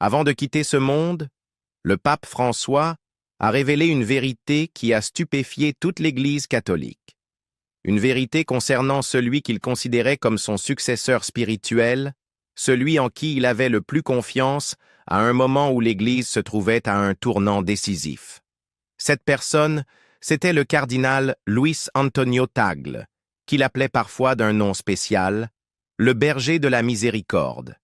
Avant de quitter ce monde, le pape François a révélé une vérité qui a stupéfié toute l'Église catholique. Une vérité concernant celui qu'il considérait comme son successeur spirituel, celui en qui il avait le plus confiance à un moment où l'Église se trouvait à un tournant décisif. Cette personne, c'était le cardinal Luis Antonio Tagle, qu'il appelait parfois d'un nom spécial, le berger de la miséricorde.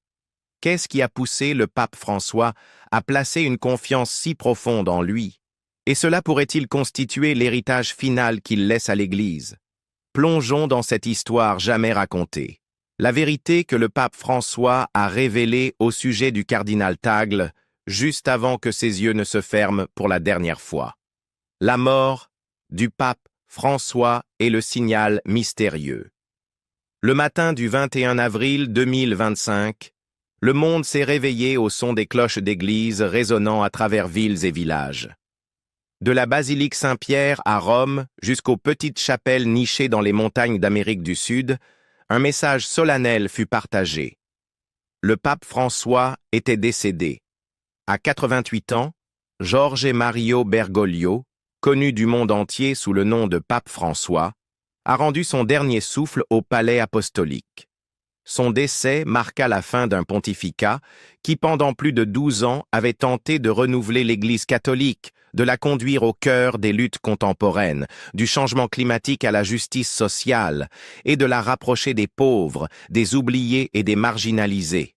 Qu'est-ce qui a poussé le pape François à placer une confiance si profonde en lui? Et cela pourrait-il constituer l'héritage final qu'il laisse à l'Église? Plongeons dans cette histoire jamais racontée. La vérité que le pape François a révélée au sujet du cardinal Tagle, juste avant que ses yeux ne se ferment pour la dernière fois. La mort du pape François est le signal mystérieux. Le matin du 21 avril 2025, le monde s'est réveillé au son des cloches d'église résonnant à travers villes et villages. De la basilique Saint-Pierre à Rome jusqu'aux petites chapelles nichées dans les montagnes d'Amérique du Sud, un message solennel fut partagé. Le pape François était décédé. À 88 ans, Jorge Mario Bergoglio, connu du monde entier sous le nom de pape François, a rendu son dernier souffle au palais apostolique. Son décès marqua la fin d'un pontificat qui, pendant plus de 12 ans, avait tenté de renouveler l'Église catholique, de la conduire au cœur des luttes contemporaines, du changement climatique à la justice sociale, et de la rapprocher des pauvres, des oubliés et des marginalisés.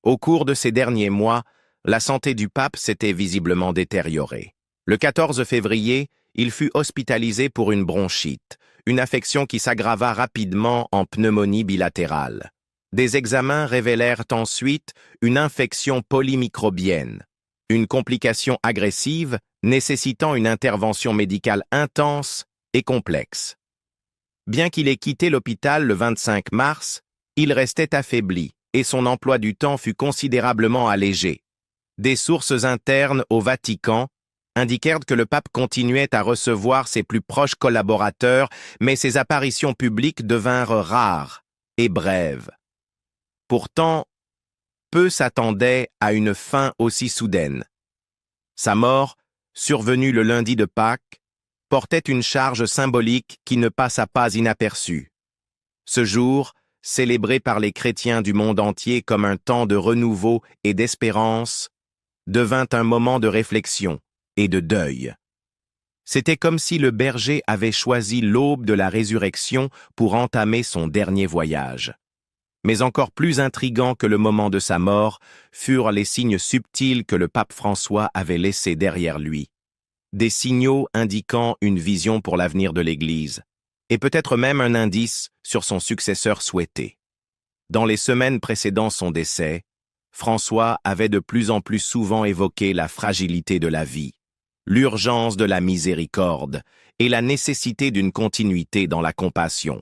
Au cours de ces derniers mois, la santé du pape s'était visiblement détériorée. Le 14 février, il fut hospitalisé pour une bronchite, une affection qui s'aggrava rapidement en pneumonie bilatérale. Des examens révélèrent ensuite une infection polymicrobienne, une complication agressive nécessitant une intervention médicale intense et complexe. Bien qu'il ait quitté l'hôpital le 25 mars, il restait affaibli et son emploi du temps fut considérablement allégé. Des sources internes au Vatican indiquèrent que le pape continuait à recevoir ses plus proches collaborateurs, mais ses apparitions publiques devinrent rares et brèves. Pourtant, peu s'attendaient à une fin aussi soudaine. Sa mort, survenue le lundi de Pâques, portait une charge symbolique qui ne passa pas inaperçue. Ce jour, célébré par les chrétiens du monde entier comme un temps de renouveau et d'espérance, devint un moment de réflexion et de deuil. C'était comme si le berger avait choisi l'aube de la résurrection pour entamer son dernier voyage. Mais encore plus intrigants que le moment de sa mort furent les signes subtils que le pape François avait laissés derrière lui. Des signaux indiquant une vision pour l'avenir de l'Église, et peut-être même un indice sur son successeur souhaité. Dans les semaines précédant son décès, François avait de plus en plus souvent évoqué la fragilité de la vie, l'urgence de la miséricorde et la nécessité d'une continuité dans la compassion.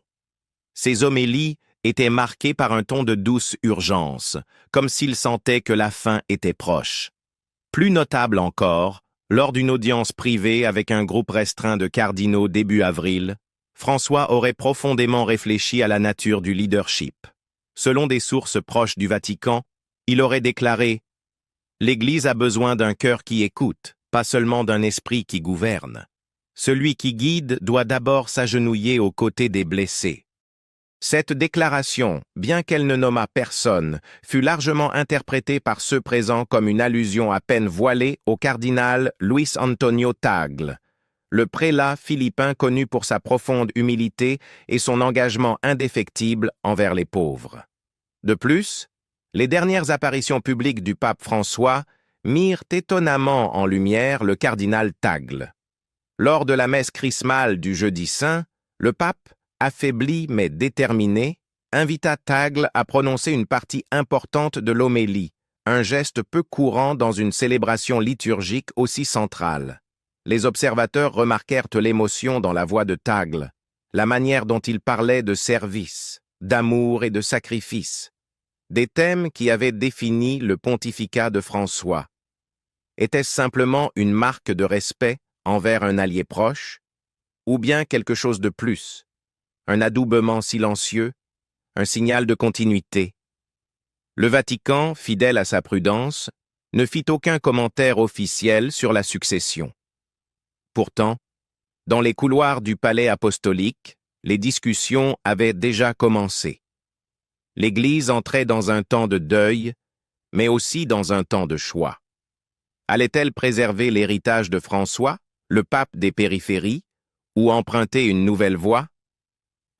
Ses homélies étaient marquées par un ton de douce urgence, comme s'il sentait que la fin était proche. Plus notable encore, lors d'une audience privée avec un groupe restreint de cardinaux début avril, François aurait profondément réfléchi à la nature du leadership. Selon des sources proches du Vatican, il aurait déclaré « L'Église a besoin d'un cœur qui écoute, pas seulement d'un esprit qui gouverne. Celui qui guide doit d'abord s'agenouiller aux côtés des blessés. » Cette déclaration, bien qu'elle ne nommât personne, fut largement interprétée par ceux présents comme une allusion à peine voilée au cardinal Luis Antonio Tagle, le prélat philippin connu pour sa profonde humilité et son engagement indéfectible envers les pauvres. De plus, les dernières apparitions publiques du pape François mirent étonnamment en lumière le cardinal Tagle. Lors de la messe chrismale du Jeudi Saint, le pape, affaibli mais déterminé, invita Tagle à prononcer une partie importante de l'homélie, un geste peu courant dans une célébration liturgique aussi centrale. Les observateurs remarquèrent l'émotion dans la voix de Tagle, la manière dont il parlait de service, d'amour et de sacrifice, des thèmes qui avaient défini le pontificat de François. Était-ce simplement une marque de respect envers un allié proche, ou bien quelque chose de plus, un adoubement silencieux, un signal de continuité? Le Vatican, fidèle à sa prudence, ne fit aucun commentaire officiel sur la succession. Pourtant, dans les couloirs du palais apostolique, les discussions avaient déjà commencé. L'Église entrait dans un temps de deuil, mais aussi dans un temps de choix. Allait-elle préserver l'héritage de François, le pape des périphéries, ou emprunter une nouvelle voie?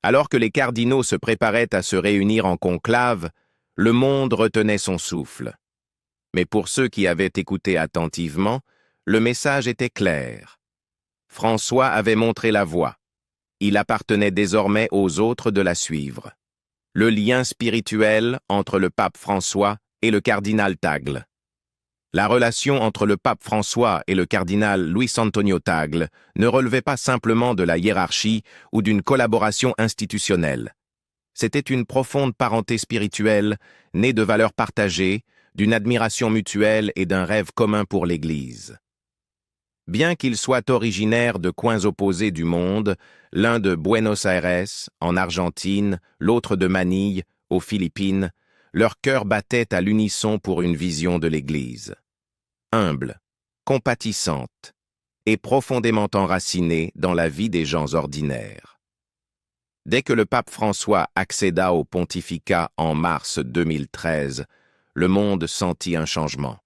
Alors que les cardinaux se préparaient à se réunir en conclave, le monde retenait son souffle. Mais pour ceux qui avaient écouté attentivement, le message était clair. François avait montré la voie. Il appartenait désormais aux autres de la suivre. Le lien spirituel entre le pape François et le cardinal Tagle. La relation entre le pape François et le cardinal Luis Antonio Tagle ne relevait pas simplement de la hiérarchie ou d'une collaboration institutionnelle. C'était une profonde parenté spirituelle, née de valeurs partagées, d'une admiration mutuelle et d'un rêve commun pour l'Église. Bien qu'ils soient originaires de coins opposés du monde, l'un de Buenos Aires, en Argentine, l'autre de Manille, aux Philippines, leur cœur battait à l'unisson pour une vision de l'Église. Humble, compatissante et profondément enracinée dans la vie des gens ordinaires. Dès que le pape François accéda au pontificat en mars 2013, le monde sentit un changement.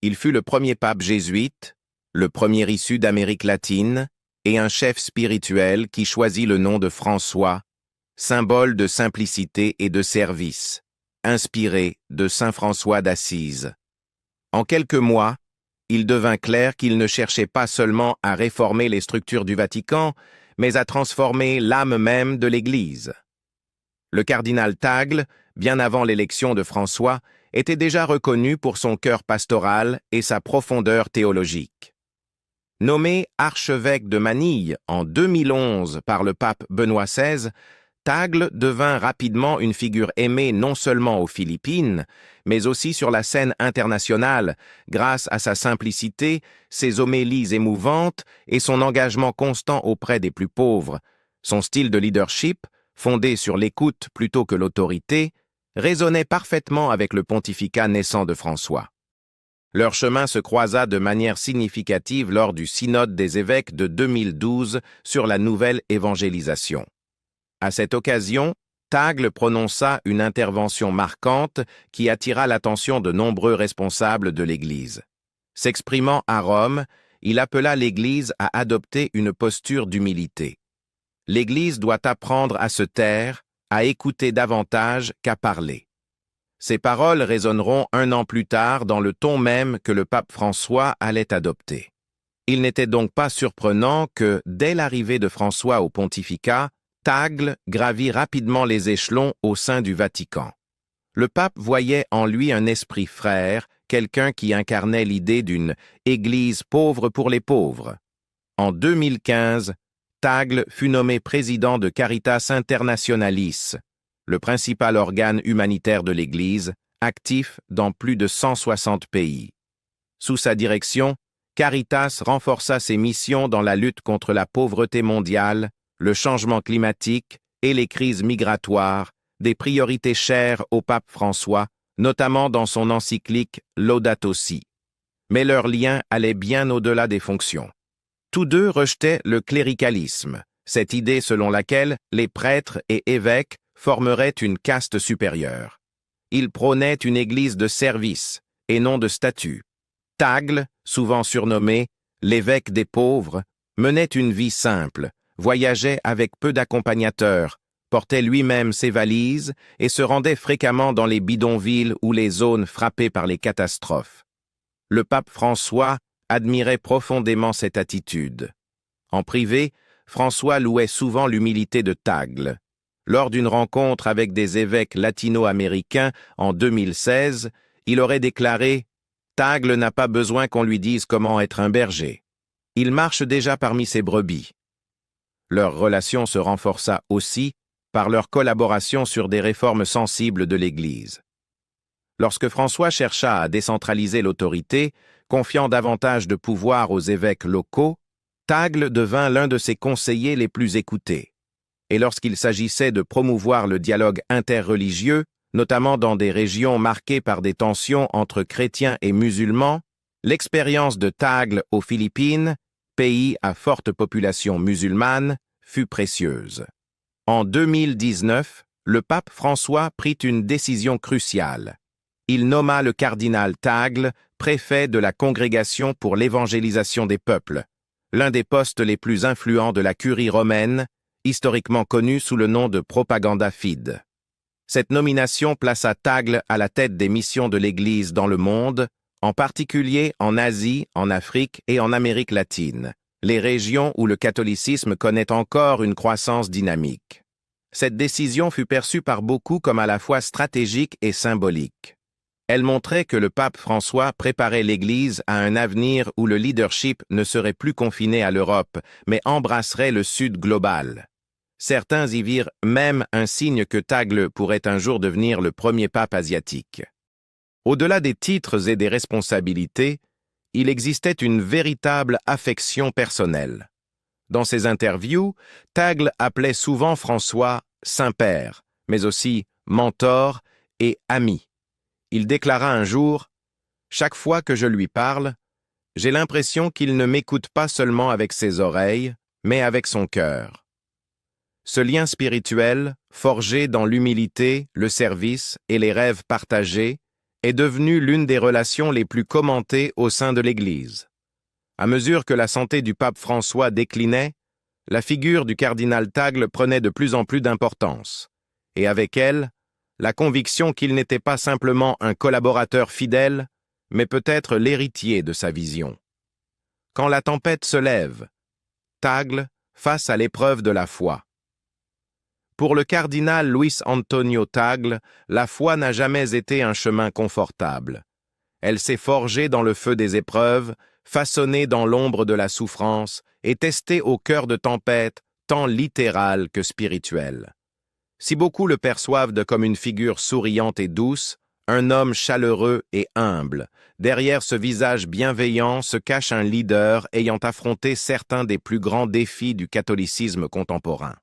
Il fut le premier pape jésuite, le premier issu d'Amérique latine et un chef spirituel qui choisit le nom de François, symbole de simplicité et de service, inspiré de saint François d'Assise. En quelques mois, il devint clair qu'il ne cherchait pas seulement à réformer les structures du Vatican, mais à transformer l'âme même de l'Église. Le cardinal Tagle, bien avant l'élection de François, était déjà reconnu pour son cœur pastoral et sa profondeur théologique. Nommé archevêque de Manille en 2011 par le pape Benoît XVI, Tagle devint rapidement une figure aimée non seulement aux Philippines, mais aussi sur la scène internationale, grâce à sa simplicité, ses homélies émouvantes et son engagement constant auprès des plus pauvres. Son style de leadership, fondé sur l'écoute plutôt que l'autorité, résonnait parfaitement avec le pontificat naissant de François. Leur chemin se croisa de manière significative lors du synode des évêques de 2012 sur la nouvelle évangélisation. À cette occasion, Tagle prononça une intervention marquante qui attira l'attention de nombreux responsables de l'Église. S'exprimant à Rome, il appela l'Église à adopter une posture d'humilité. L'Église doit apprendre à se taire, à écouter davantage qu'à parler. Ces paroles résonneront un an plus tard dans le ton même que le pape François allait adopter. Il n'était donc pas surprenant que, dès l'arrivée de François au pontificat, Tagle gravit rapidement les échelons au sein du Vatican. Le pape voyait en lui un esprit frère, quelqu'un qui incarnait l'idée d'une « Église pauvre pour les pauvres ». En 2015, Tagle fut nommé président de Caritas Internationalis, le principal organe humanitaire de l'Église, actif dans plus de 160 pays. Sous sa direction, Caritas renforça ses missions dans la lutte contre la pauvreté mondiale, le changement climatique et les crises migratoires, des priorités chères au pape François, notamment dans son encyclique Laudato Si. Mais leur lien allait bien au-delà des fonctions. Tous deux rejetaient le cléricalisme, cette idée selon laquelle les prêtres et évêques formeraient une caste supérieure. Ils prônaient une église de service et non de statut. Tagle, souvent surnommé l'évêque des pauvres, menait une vie simple, voyageait avec peu d'accompagnateurs, portait lui-même ses valises et se rendait fréquemment dans les bidonvilles ou les zones frappées par les catastrophes. Le pape François admirait profondément cette attitude. En privé, François louait souvent l'humilité de Tagle. Lors d'une rencontre avec des évêques latino-américains en 2016, il aurait déclaré « Tagle n'a pas besoin qu'on lui dise comment être un berger. Il marche déjà parmi ses brebis. » Leur relation se renforça aussi par leur collaboration sur des réformes sensibles de l'Église. Lorsque François chercha à décentraliser l'autorité, confiant davantage de pouvoir aux évêques locaux, Tagle devint l'un de ses conseillers les plus écoutés. Et lorsqu'il s'agissait de promouvoir le dialogue interreligieux, notamment dans des régions marquées par des tensions entre chrétiens et musulmans, l'expérience de Tagle aux Philippines, pays à forte population musulmane, fut précieuse. En 2019, le pape François prit une décision cruciale. Il nomma le cardinal Tagle préfet de la Congrégation pour l'évangélisation des peuples, l'un des postes les plus influents de la curie romaine, historiquement connu sous le nom de Propaganda Fide. Cette nomination plaça Tagle à la tête des missions de l'Église dans le monde, en particulier en Asie, en Afrique et en Amérique latine, les régions où le catholicisme connaît encore une croissance dynamique. Cette décision fut perçue par beaucoup comme à la fois stratégique et symbolique. Elle montrait que le pape François préparait l'Église à un avenir où le leadership ne serait plus confiné à l'Europe, mais embrasserait le Sud global. Certains y virent même un signe que Tagle pourrait un jour devenir le premier pape asiatique. Au-delà des titres et des responsabilités, il existait une véritable affection personnelle. Dans ses interviews, Tagle appelait souvent François « Saint-Père », mais aussi « mentor » et « ami ». Il déclara un jour « Chaque fois que je lui parle, j'ai l'impression qu'il ne m'écoute pas seulement avec ses oreilles, mais avec son cœur. » Ce lien spirituel, forgé dans l'humilité, le service et les rêves partagés, est devenu l'une des relations les plus commentées au sein de l'Église. À mesure que la santé du pape François déclinait, la figure du cardinal Tagle prenait de plus en plus d'importance, et avec elle, la conviction qu'il n'était pas simplement un collaborateur fidèle, mais peut-être l'héritier de sa vision. Quand la tempête se lève, Tagle face à l'épreuve de la foi. Pour le cardinal Luis Antonio Tagle, la foi n'a jamais été un chemin confortable. Elle s'est forgée dans le feu des épreuves, façonnée dans l'ombre de la souffrance et testée au cœur de tempêtes tant littérales que spirituelles. Si beaucoup le perçoivent comme une figure souriante et douce, un homme chaleureux et humble, derrière ce visage bienveillant se cache un leader ayant affronté certains des plus grands défis du catholicisme contemporain.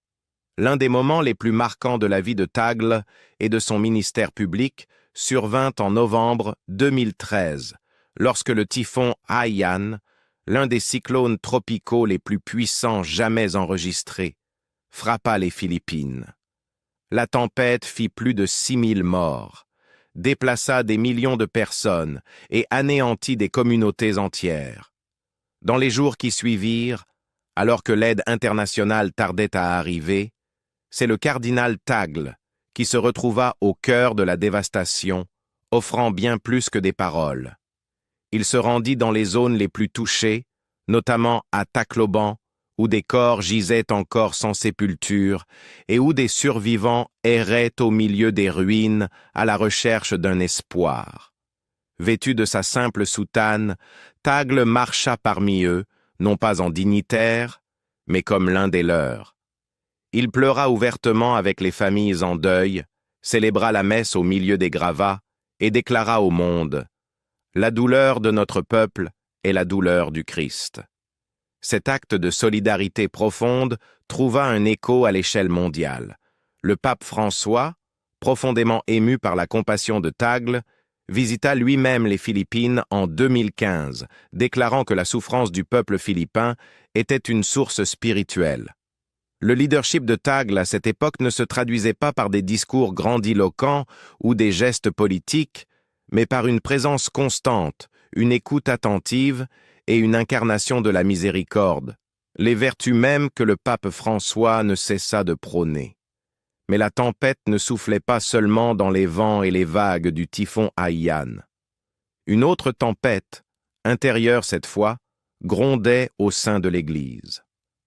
L'un des moments les plus marquants de la vie de Tagle et de son ministère public survint en novembre 2013, lorsque le typhon Haiyan, l'un des cyclones tropicaux les plus puissants jamais enregistrés, frappa les Philippines. La tempête fit plus de 6000 morts, déplaça des millions de personnes et anéantit des communautés entières. Dans les jours qui suivirent, alors que l'aide internationale tardait à arriver, c'est le cardinal Tagle qui se retrouva au cœur de la dévastation, offrant bien plus que des paroles. Il se rendit dans les zones les plus touchées, notamment à Tacloban, où des corps gisaient encore sans sépulture et où des survivants erraient au milieu des ruines à la recherche d'un espoir. Vêtu de sa simple soutane, Tagle marcha parmi eux, non pas en dignitaire, mais comme l'un des leurs. Il pleura ouvertement avec les familles en deuil, célébra la messe au milieu des gravats et déclara au monde « La douleur de notre peuple est la douleur du Christ ». Cet acte de solidarité profonde trouva un écho à l'échelle mondiale. Le pape François, profondément ému par la compassion de Tagle, visita lui-même les Philippines en 2015, déclarant que la souffrance du peuple philippin était une source spirituelle. Le leadership de Tagle à cette époque ne se traduisait pas par des discours grandiloquents ou des gestes politiques, mais par une présence constante, une écoute attentive et une incarnation de la miséricorde, les vertus mêmes que le pape François ne cessa de prôner. Mais la tempête ne soufflait pas seulement dans les vents et les vagues du typhon Haiyan. Une autre tempête, intérieure cette fois, grondait au sein de l'Église.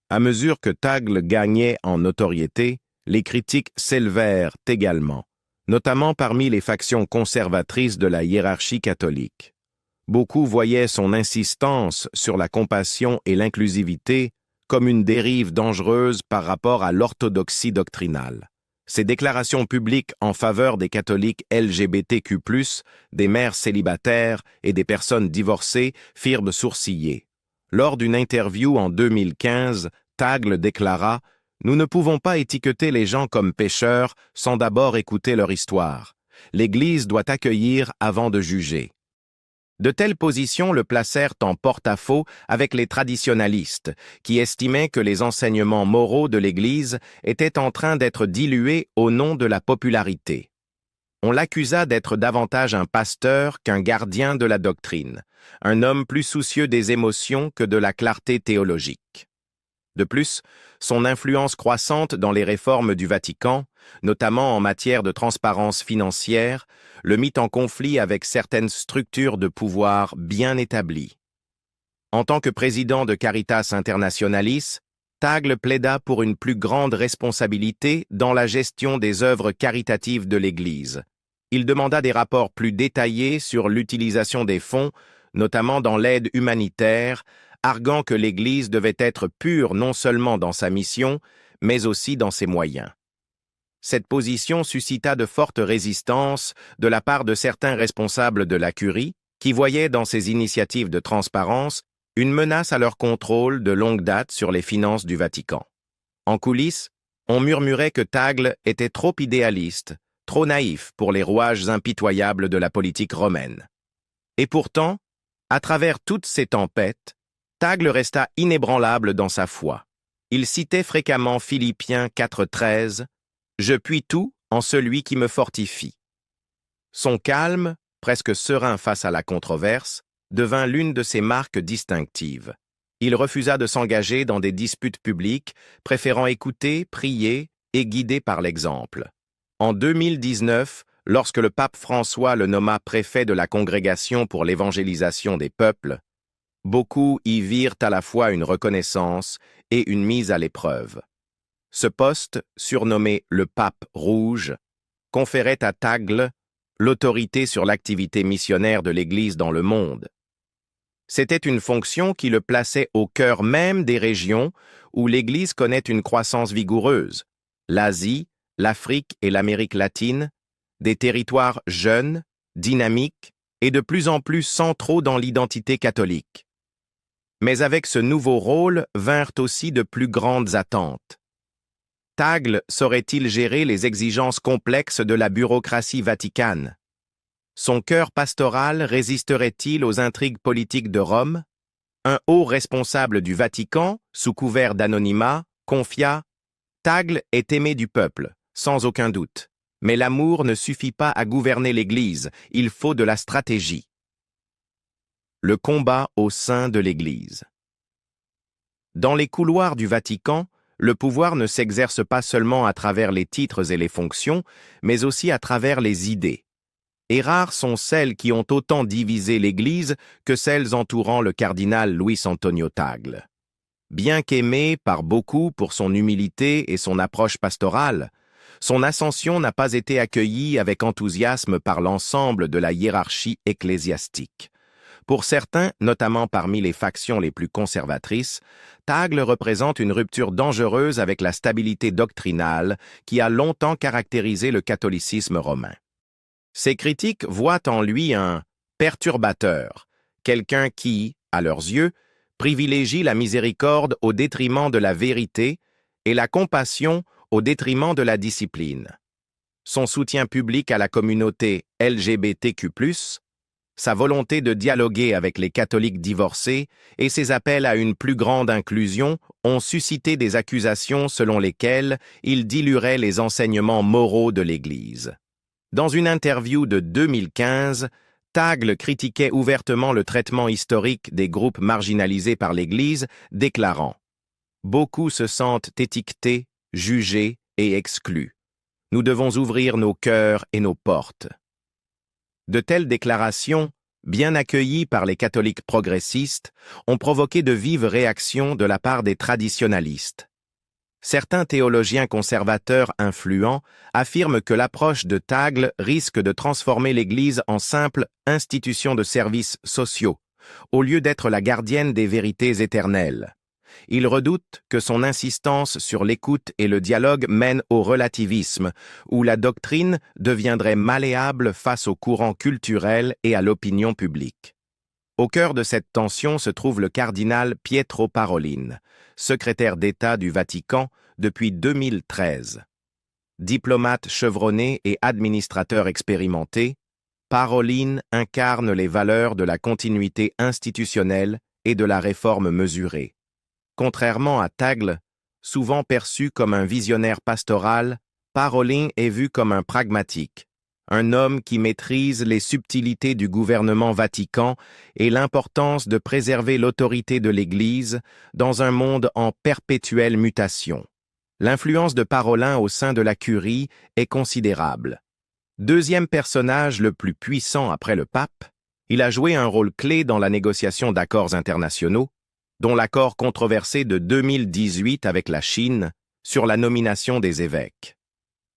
À mesure que Tagle gagnait en notoriété, les critiques s'élevèrent également, notamment parmi les factions conservatrices de la hiérarchie catholique. Beaucoup voyaient son insistance sur la compassion et l'inclusivité comme une dérive dangereuse par rapport à l'orthodoxie doctrinale. Ses déclarations publiques en faveur des catholiques LGBTQ+, des mères célibataires et des personnes divorcées firent sourciller. Lors d'une interview en 2015, Tagle déclara « Nous ne pouvons pas étiqueter les gens comme pécheurs sans d'abord écouter leur histoire. L'Église doit accueillir avant de juger. De telles positions le placèrent en porte-à-faux avec les traditionalistes, qui estimaient que les enseignements moraux de l'Église étaient en train d'être dilués au nom de la popularité. On l'accusa d'être davantage un pasteur qu'un gardien de la doctrine, un homme plus soucieux des émotions que de la clarté théologique. De plus, son influence croissante dans les réformes du Vatican, notamment en matière de transparence financière, le mit en conflit avec certaines structures de pouvoir bien établies. En tant que président de Caritas Internationalis, Tagle plaida pour une plus grande responsabilité dans la gestion des œuvres caritatives de l'Église. Il demanda des rapports plus détaillés sur l'utilisation des fonds, notamment dans l'aide humanitaire, arguant que l'Église devait être pure non seulement dans sa mission, mais aussi dans ses moyens. Cette position suscita de fortes résistances de la part de certains responsables de la Curie, qui voyaient dans ces initiatives de transparence une menace à leur contrôle de longue date sur les finances du Vatican. En coulisses, on murmurait que Tagle était trop idéaliste, trop naïf pour les rouages impitoyables de la politique romaine. Et pourtant, à travers toutes ces tempêtes, Tagle resta inébranlable dans sa foi. Il citait fréquemment Philippiens 4,13 « Je puis tout en celui qui me fortifie ». Son calme, presque serein face à la controverse, devint l'une de ses marques distinctives. Il refusa de s'engager dans des disputes publiques, préférant écouter, prier et guider par l'exemple. En 2019, lorsque le pape François le nomma préfet de la Congrégation pour l'évangélisation des peuples, beaucoup y virent à la fois une reconnaissance et une mise à l'épreuve. Ce poste, surnommé le Pape Rouge, conférait à Tagle l'autorité sur l'activité missionnaire de l'Église dans le monde. C'était une fonction qui le plaçait au cœur même des régions où l'Église connaît une croissance vigoureuse, l'Asie, l'Afrique et l'Amérique latine, des territoires jeunes, dynamiques et de plus en plus centraux dans l'identité catholique. Mais avec ce nouveau rôle vinrent aussi de plus grandes attentes. Tagle saurait-il gérer les exigences complexes de la bureaucratie vaticane? Son cœur pastoral résisterait-il aux intrigues politiques de Rome? Un haut responsable du Vatican, sous couvert d'anonymat, confia « Tagle est aimé du peuple, sans aucun doute. Mais l'amour ne suffit pas à gouverner l'Église, il faut de la stratégie. » Le combat au sein de l'Église. Dans les couloirs du Vatican, le pouvoir ne s'exerce pas seulement à travers les titres et les fonctions, mais aussi à travers les idées. Et rares sont celles qui ont autant divisé l'Église que celles entourant le cardinal Luis Antonio Tagle. Bien qu'aimé par beaucoup pour son humilité et son approche pastorale, son ascension n'a pas été accueillie avec enthousiasme par l'ensemble de la hiérarchie ecclésiastique. Pour certains, notamment parmi les factions les plus conservatrices, Tagle représente une rupture dangereuse avec la stabilité doctrinale qui a longtemps caractérisé le catholicisme romain. Ces critiques voient en lui un perturbateur, quelqu'un qui, à leurs yeux, privilégie la miséricorde au détriment de la vérité et la compassion au détriment de la discipline. Son soutien public à la communauté LGBTQ+, sa volonté de dialoguer avec les catholiques divorcés et ses appels à une plus grande inclusion ont suscité des accusations selon lesquelles il diluerait les enseignements moraux de l'Église. Dans une interview de 2015, Tagle critiquait ouvertement le traitement historique des groupes marginalisés par l'Église, déclarant « Beaucoup se sentent étiquetés, jugés et exclus. Nous devons ouvrir nos cœurs et nos portes. » De telles déclarations, bien accueillies par les catholiques progressistes, ont provoqué de vives réactions de la part des traditionalistes. Certains théologiens conservateurs influents affirment que l'approche de Tagle risque de transformer l'Église en simple institution de services sociaux, au lieu d'être la gardienne des vérités éternelles. Ils redoutent que son insistance sur l'écoute et le dialogue mène au relativisme, où la doctrine deviendrait malléable face aux courants culturels et à l'opinion publique. Au cœur de cette tension se trouve le cardinal Pietro Parolin, secrétaire d'État du Vatican depuis 2013. Diplomate chevronné et administrateur expérimenté, Parolin incarne les valeurs de la continuité institutionnelle et de la réforme mesurée. Contrairement à Tagle, souvent perçu comme un visionnaire pastoral, Parolin est vu comme un pragmatique, un homme qui maîtrise les subtilités du gouvernement Vatican et l'importance de préserver l'autorité de l'Église dans un monde en perpétuelle mutation. L'influence de Parolin au sein de la curie est considérable. Deuxième personnage le plus puissant après le pape, il a joué un rôle clé dans la négociation d'accords internationaux, dont l'accord controversé de 2018 avec la Chine sur la nomination des évêques.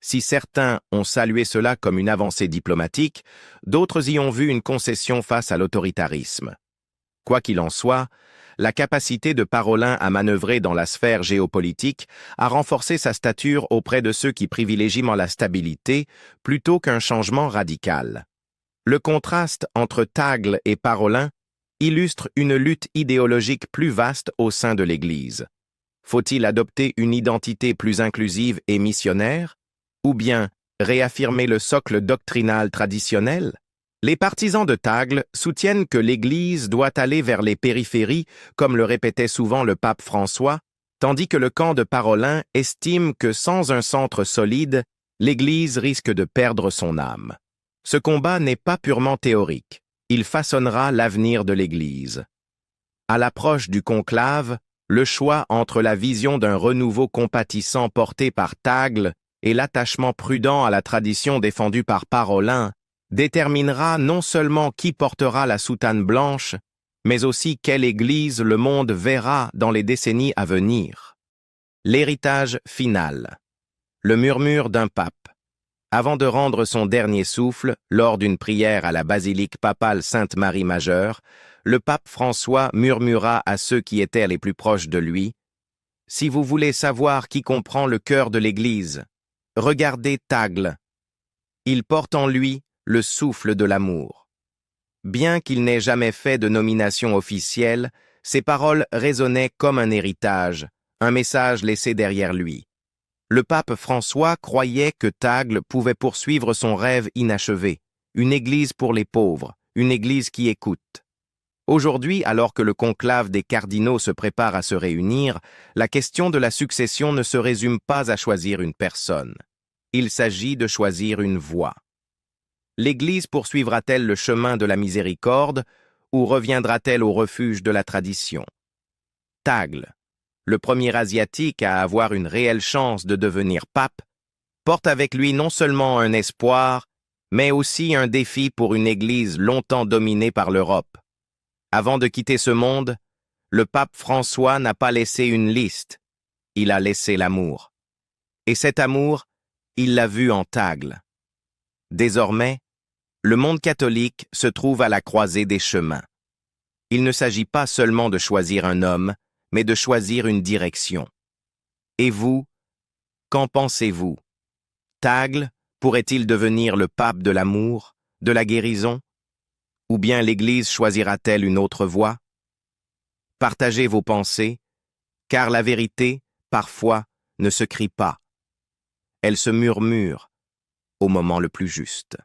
Si certains ont salué cela comme une avancée diplomatique, d'autres y ont vu une concession face à l'autoritarisme. Quoi qu'il en soit, la capacité de Parolin à manœuvrer dans la sphère géopolitique a renforcé sa stature auprès de ceux qui privilégient la stabilité plutôt qu'un changement radical. Le contraste entre Tagle et Parolin illustre une lutte idéologique plus vaste au sein de l'Église. Faut-il adopter une identité plus inclusive et missionnaire, ou bien réaffirmer le socle doctrinal traditionnel? Les partisans de Tagle soutiennent que l'Église doit aller vers les périphéries, comme le répétait souvent le pape François, tandis que le camp de Parolin estime que sans un centre solide, l'Église risque de perdre son âme. Ce combat n'est pas purement théorique. Il façonnera l'avenir de l'Église. À l'approche du conclave, le choix entre la vision d'un renouveau compatissant porté par Tagle et l'attachement prudent à la tradition défendue par Parolin déterminera non seulement qui portera la soutane blanche, mais aussi quelle Église le monde verra dans les décennies à venir. L'héritage final. Le murmure d'un pape. Avant de rendre son dernier souffle, lors d'une prière à la basilique papale Sainte-Marie Majeure, le pape François murmura à ceux qui étaient les plus proches de lui, « Si vous voulez savoir qui comprend le cœur de l'Église, regardez Tagle. Il porte en lui le souffle de l'amour. » Bien qu'il n'ait jamais fait de nomination officielle, ses paroles résonnaient comme un héritage, un message laissé derrière lui. Le pape François croyait que Tagle pouvait poursuivre son rêve inachevé, une église pour les pauvres, une église qui écoute. Aujourd'hui, alors que le conclave des cardinaux se prépare à se réunir, la question de la succession ne se résume pas à choisir une personne. Il s'agit de choisir une voie. L'Église poursuivra-t-elle le chemin de la miséricorde ou reviendra-t-elle au refuge de la tradition? Tagle, le premier Asiatique à avoir une réelle chance de devenir pape, porte avec lui non seulement un espoir, mais aussi un défi pour une Église longtemps dominée par l'Europe. Avant de quitter ce monde, le pape François n'a pas laissé une liste, il a laissé l'amour. Et cet amour, il l'a vu en Tagle. Désormais, le monde catholique se trouve à la croisée des chemins. Il ne s'agit pas seulement de choisir un homme, mais de choisir une direction. Et vous, qu'en pensez-vous? Tagle pourrait-il devenir le pape de l'amour, de la guérison? Ou bien l'Église choisira-t-elle une autre voie? Partagez vos pensées, car la vérité, parfois, ne se crie pas. Elle se murmure au moment le plus juste.